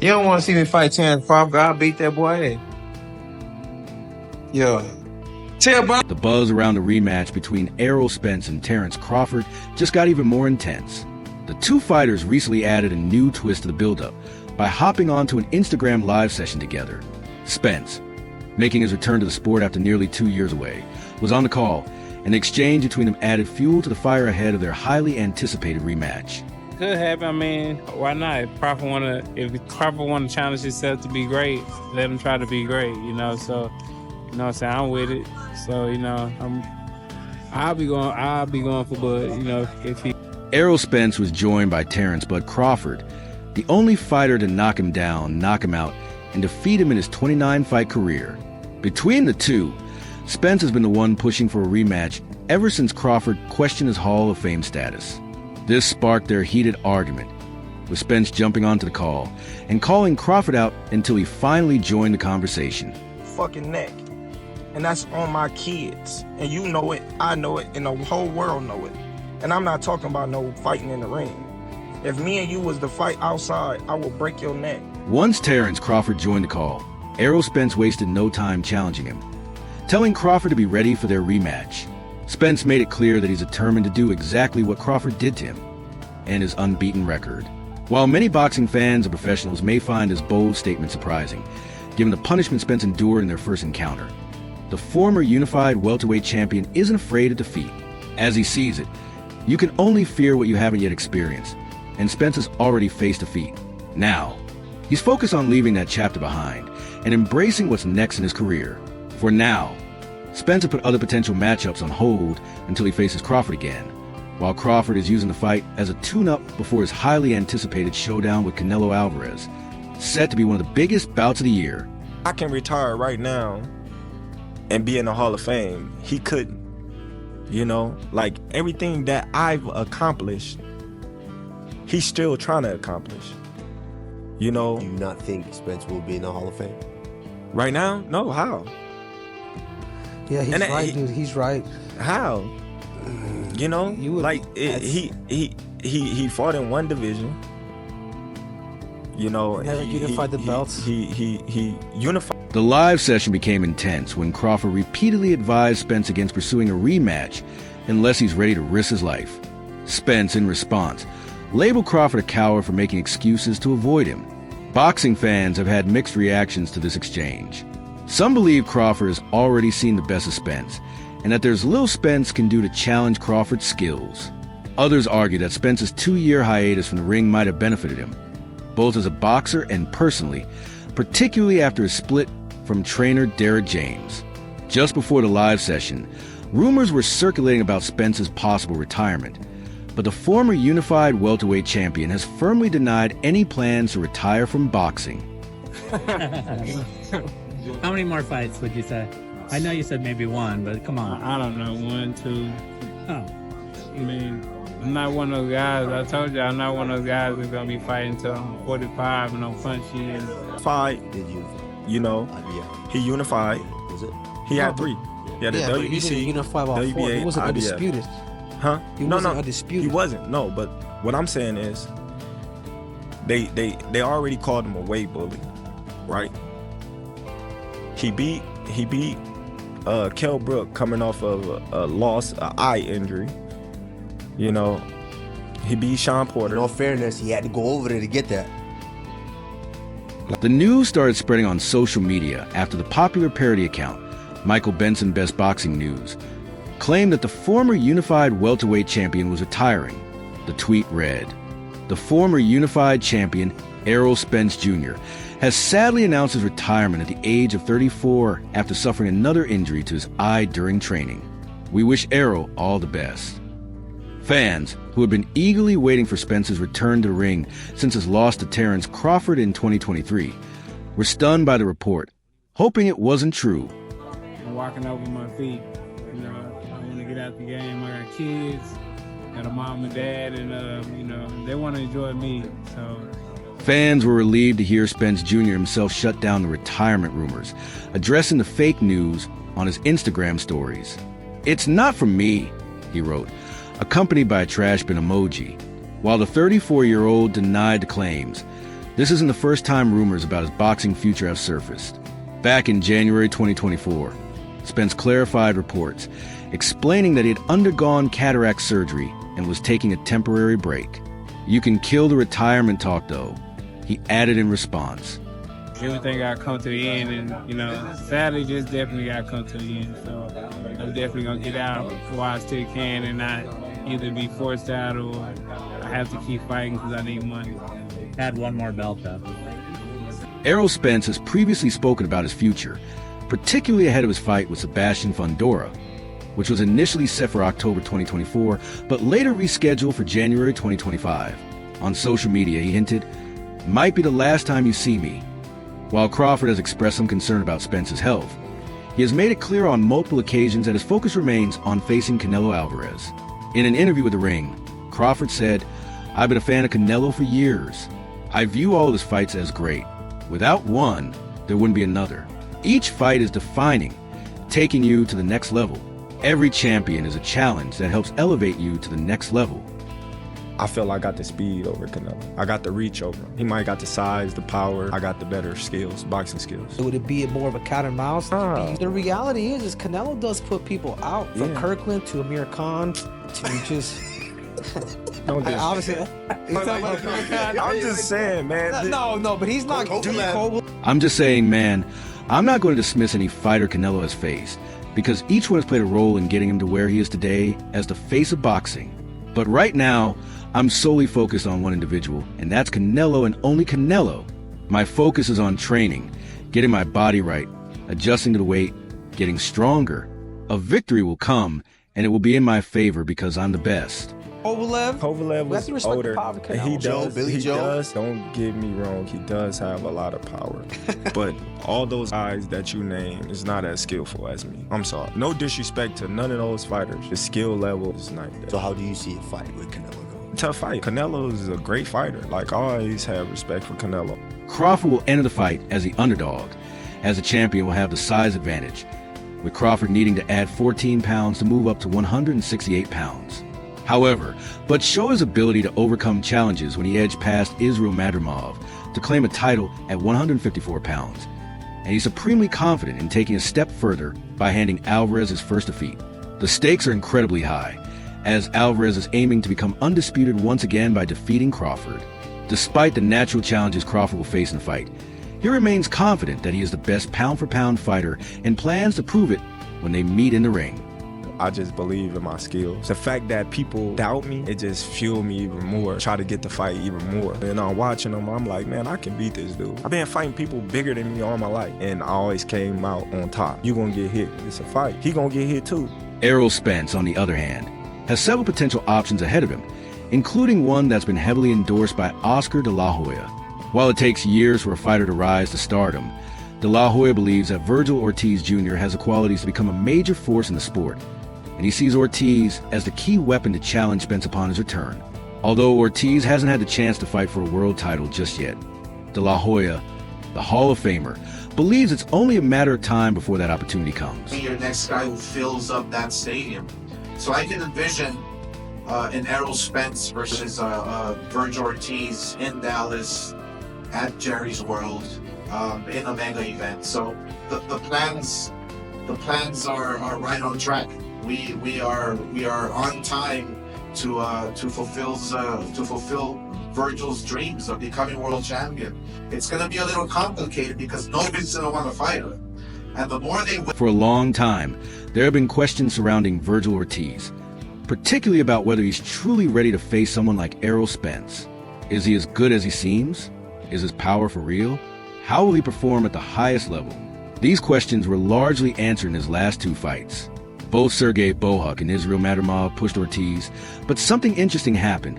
You don't want to see me fight Terence Crawford. I'll beat that boy. Yo. The buzz around the rematch between Errol Spence and Terence Crawford just got even more intense. The two fighters recently added a new twist to the build-up by hopping onto an Instagram live session together. Spence, making his return to the sport after nearly 2 years away, was on the call, and the exchange between them added fuel to the fire ahead of their highly anticipated rematch. Could happen. I mean, why not? If Crawford want to challenge himself to be great, let him try to be great. So what I'm saying, I'm with it. So I'll be going for Bud. If he. Errol Spence was joined by Terence Bud Crawford, the only fighter to knock him down, knock him out, and defeat him in his 29-fight career. Between the two, Spence has been the one pushing for a rematch ever since Crawford questioned his Hall of Fame status. This sparked their heated argument, with Spence jumping onto the call and calling Crawford out until he finally joined the conversation. Fucking neck. And that's on my kids. And you know it, I know it, and the whole world know it. And I'm not talking about no fighting in the ring. If me and you was to fight outside, I will break your neck. Once Terence Crawford joined the call, Errol Spence wasted no time challenging him, telling Crawford to be ready for their rematch. Spence made it clear that he's determined to do exactly what Crawford did to him, and his unbeaten record. While many boxing fans and professionals may find his bold statement surprising, given the punishment Spence endured in their first encounter, the former unified welterweight champion isn't afraid of defeat. As he sees it, you can only fear what you haven't yet experienced, and Spence has already faced defeat. Now, he's focused on leaving that chapter behind and embracing what's next in his career. For now, Spence has put other potential matchups on hold until he faces Crawford again, while Crawford is using the fight as a tune-up before his highly anticipated showdown with Canelo Alvarez, set to be one of the biggest bouts of the year. I can retire right now and be in the Hall of Fame. He couldn't. Like everything that I've accomplished, he's still trying to accomplish. Do you not think Spence will be in the Hall of Fame? Right now? No, how? Yeah, he's right, dude. He's right. How? He fought in one division. Never unified the belts. He unified. The live session became intense when Crawford repeatedly advised Spence against pursuing a rematch unless he's ready to risk his life. Spence, in response, labeled Crawford a coward for making excuses to avoid him. Boxing fans have had mixed reactions to this exchange. Some believe Crawford has already seen the best of Spence, and that there's little Spence can do to challenge Crawford's skills. Others argue that Spence's 2-year hiatus from the ring might have benefited him, both as a boxer and personally, particularly after his split from trainer Derek James. Just before the live session, rumors were circulating about Spence's possible retirement, but the former unified welterweight champion has firmly denied any plans to retire from boxing. How many more fights would you say? I know you said maybe one, but come on. I don't know, 1, 2. Oh. I mean, I'm not one of those guys. I told you, I'm not one of those guys that's gonna be fighting until I'm 45 and I'm punchy. Fight. Did you? Yeah. He unified. Was it? He had 3. Yeah, the but he WBC, didn't unify about 4. WBA, He wasn't IBF. undisputed. Huh? He wasn't undisputed. He wasn't. No, but what I'm saying is, they already called him a weight bully, right? He beat Kell Brook coming off of a loss, an eye injury. He beat Sean Porter. In all fairness, he had to go over there to get that. The news started spreading on social media after the popular parody account, Michael Benson Best Boxing News, claimed that the former unified welterweight champion was retiring. The tweet read, "The former unified champion, Errol Spence Jr., has sadly announced his retirement at the age of 34 after suffering another injury to his eye during training. We wish Errol all the best." Fans, who had been eagerly waiting for Spence's return to the ring since his loss to Terence Crawford in 2023, were stunned by the report, hoping it wasn't true. I'm walking over my feet. I want to get out the game. I got kids, got a mom and dad, and they want to enjoy me. So Fans were relieved to hear Spence Jr. himself shut down the retirement rumors, addressing the fake news on his Instagram stories. "It's not from me," he wrote, accompanied by a trash bin emoji. While the 34-year-old denied the claims, This isn't the first time rumors about his boxing future have surfaced. Back in January 2024, Spence clarified reports, explaining that he had undergone cataract surgery and was taking a temporary break. "You can kill the retirement talk, though," he added in response. Everything got to come to the end, and sadly, just definitely got to come to the end. So I'm definitely gonna get out while I still can, and not either be forced out or I have to keep fighting because I need money. Add one more belt up. Errol Spence has previously spoken about his future, particularly ahead of his fight with Sebastian Fundora, which was initially set for October 2024, but later rescheduled for January 2025. On social media, he hinted, "Might be the last time you see me." While Crawford has expressed some concern about Spence's health, he has made it clear on multiple occasions that his focus remains on facing Canelo Alvarez. In an interview with The Ring, Crawford said, "I've been a fan of Canelo for years. I view all his fights as great. Without one, there wouldn't be another. Each fight is defining, taking you to the next level. Every champion is a challenge that helps elevate you to the next level." I feel I got the speed over Canelo. I got the reach over him. He might got the size, the power. I got the better skills, boxing skills. Would it be more of a cat and mouse? The reality is Canelo does put people out. From Kirkland to Amir Khan to just... Obviously, I'm just saying, man. No, but he's not Cole. I'm just saying, man, I'm not going to dismiss any fighter Canelo has faced, because each one has played a role in getting him to where he is today as the face of boxing. But right now, I'm solely focused on one individual, and that's Canelo and only Canelo. My focus is on training, getting my body right, adjusting to the weight, getting stronger. A victory will come, and it will be in my favor because I'm the best. Kovalev was older. He does. Don't get me wrong. He does have a lot of power. But all those guys that you name is not as skillful as me. I'm sorry. No disrespect to none of those fighters. The skill level is not there. So how do you see a fight with Canelo? Tough fight. Canelo is a great fighter. Like, I always have respect for Canelo. Crawford will enter the fight as the underdog, as the champion will have the size advantage, with Crawford needing to add 14 pounds to move up to 168 pounds. However, but show his ability to overcome challenges when he edged past Israel Madrimov to claim a title at 154 pounds. And he's supremely confident in taking a step further by handing Alvarez his first defeat. The stakes are incredibly high, as Alvarez is aiming to become undisputed once again by defeating Crawford. Despite the natural challenges Crawford will face in the fight, he remains confident that he is the best pound-for-pound fighter and plans to prove it when they meet in the ring. I just believe in my skills. The fact that people doubt me, it just fueled me even more. Try to get the fight even more. And I'm watching them, I'm like, man, I can beat this dude. I've been fighting people bigger than me all my life, and I always came out on top. You gonna get hit. It's a fight. He gonna get hit too. Errol Spence, on the other hand, has several potential options ahead of him, including one that's been heavily endorsed by Oscar de la Hoya. While it takes years for a fighter to rise to stardom, de la Hoya believes that Virgil Ortiz Jr. has the qualities to become a major force in the sport, and he sees Ortiz as the key weapon to challenge Spence upon his return. Although Ortiz hasn't had the chance to fight for a world title just yet, de la Hoya, the Hall of Famer, believes it's only a matter of time before that opportunity comes. Be your next guy who fills up that stadium. So I can envision an Errol Spence versus Virgil Ortiz in Dallas at Jerry's World in a mega event. So the plans are right on track. We are on time to fulfill Virgil's dreams of becoming world champion. It's going to be a little complicated because nobody's going to want to fight him. And the more they... For a long time, there have been questions surrounding Virgil Ortiz, particularly about whether he's truly ready to face someone like Errol Spence. Is he as good as he seems? Is his power for real? How will he perform at the highest level? These questions were largely answered in his last two fights. Both Sergey Bohuk and Israel Madrimov pushed Ortiz, but something interesting happened.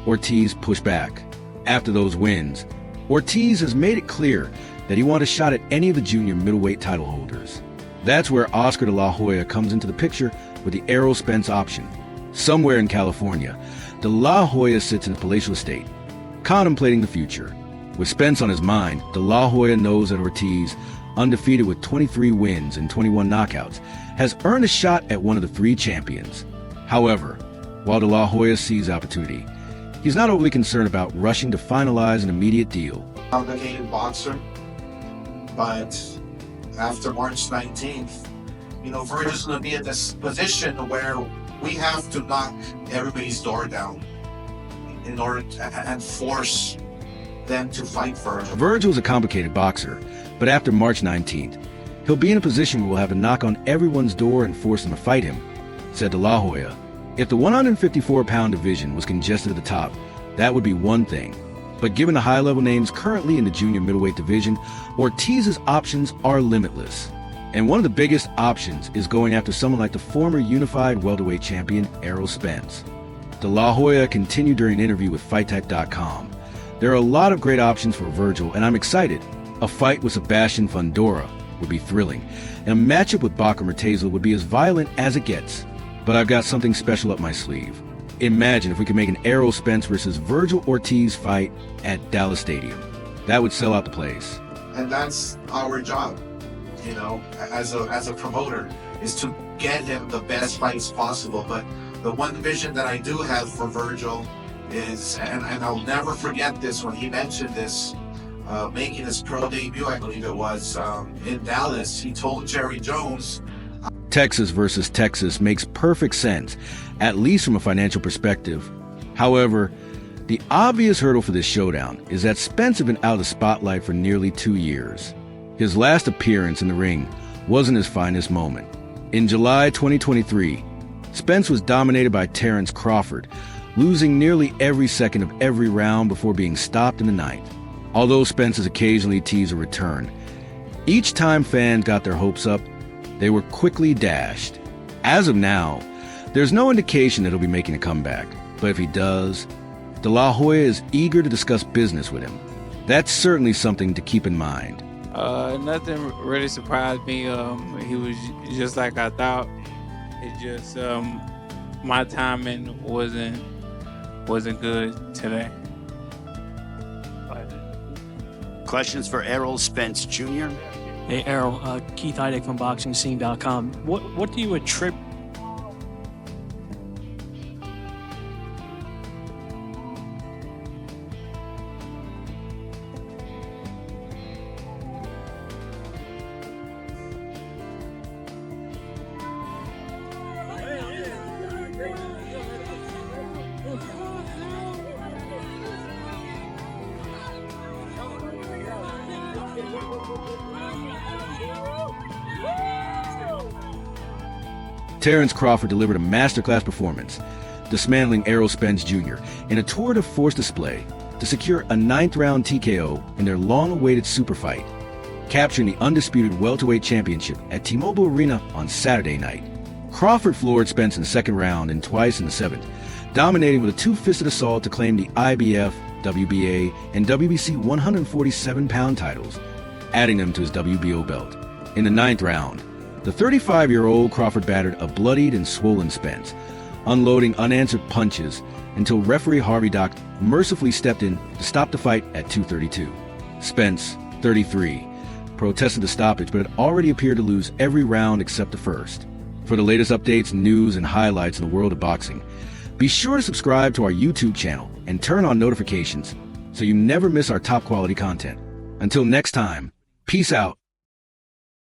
Ortiz pushed back. After those wins, Ortiz has made it clear that he wants a shot at any of the junior middleweight title holders. That's where Oscar de la Hoya comes into the picture with the Errol Spence option. Somewhere in California, de la Hoya sits in his palatial estate, contemplating the future. With Spence on his mind, de la Hoya knows that Ortiz, undefeated with 23 wins and 21 knockouts, has earned a shot at one of the three champions. However, while de la Hoya sees opportunity, He's not overly concerned about rushing to finalize an immediate deal. Complicated boxer, but after March 19th, Virgil's going to be in this position where we have to knock everybody's door down in order and force them to fight Virgil. Virgil's a complicated boxer, but after March 19th, he'll be in a position where we'll have to knock on everyone's door and force them to fight him, said De La Hoya. If the 154-pound division was congested at the top, that would be one thing. But given the high-level names currently in the junior middleweight division, Ortiz's options are limitless. And one of the biggest options is going after someone like the former unified welterweight champion, Errol Spence. De La Hoya continued during an interview with FightTech.com. There are a lot of great options for Virgil, and I'm excited. A fight with Sebastian Fundora would be thrilling, and a matchup with Bakker Murtaza would be as violent as it gets. But I've got something special up my sleeve. Imagine if we could make an Errol Spence versus Virgil Ortiz fight at Dallas Stadium. That would sell out the place. And that's our job, as a promoter, is to get him the best fights possible. But the one vision that I do have for Virgil is, and I'll never forget this when he mentioned this, making his pro debut, I believe it was, in Dallas, he told Jerry Jones, Texas versus Texas makes perfect sense, at least from a financial perspective. However, the obvious hurdle for this showdown is that Spence had been out of the spotlight for nearly 2 years. His last appearance in the ring wasn't his finest moment. In July 2023, Spence was dominated by Terence Crawford, losing nearly every second of every round before being stopped in the ninth. Although Spence has occasionally teased a return, each time fans got their hopes up, they were quickly dashed. As of now, there's no indication that he'll be making a comeback, but if he does, De La Hoya is eager to discuss business with him. That's certainly something to keep in mind. Nothing really surprised me. He was just like I thought. It just my timing wasn't good today. Questions for Errol Spence Jr.? Hey, Errol, Keith Heideck from BoxingScene.com. What do you attribute? Terence Crawford delivered a masterclass performance, dismantling Errol Spence Jr. in a tour de force display to secure a 9th-round TKO in their long-awaited super fight, capturing the undisputed welterweight championship at T-Mobile Arena on Saturday night. Crawford floored Spence in the second round and twice in the seventh, dominating with a two-fisted assault to claim the IBF, WBA, and WBC 147-pound titles, adding them to his WBO belt. In the 9th round, the 35-year-old Crawford battered a bloodied and swollen Spence, unloading unanswered punches until referee Harvey Dock mercifully stepped in to stop the fight at 2:32. Spence, 33, protested the stoppage but had already appeared to lose every round except the first. For the latest updates, news, and highlights in the world of boxing, be sure to subscribe to our YouTube channel and turn on notifications so you never miss our top-quality content. Until next time, peace out.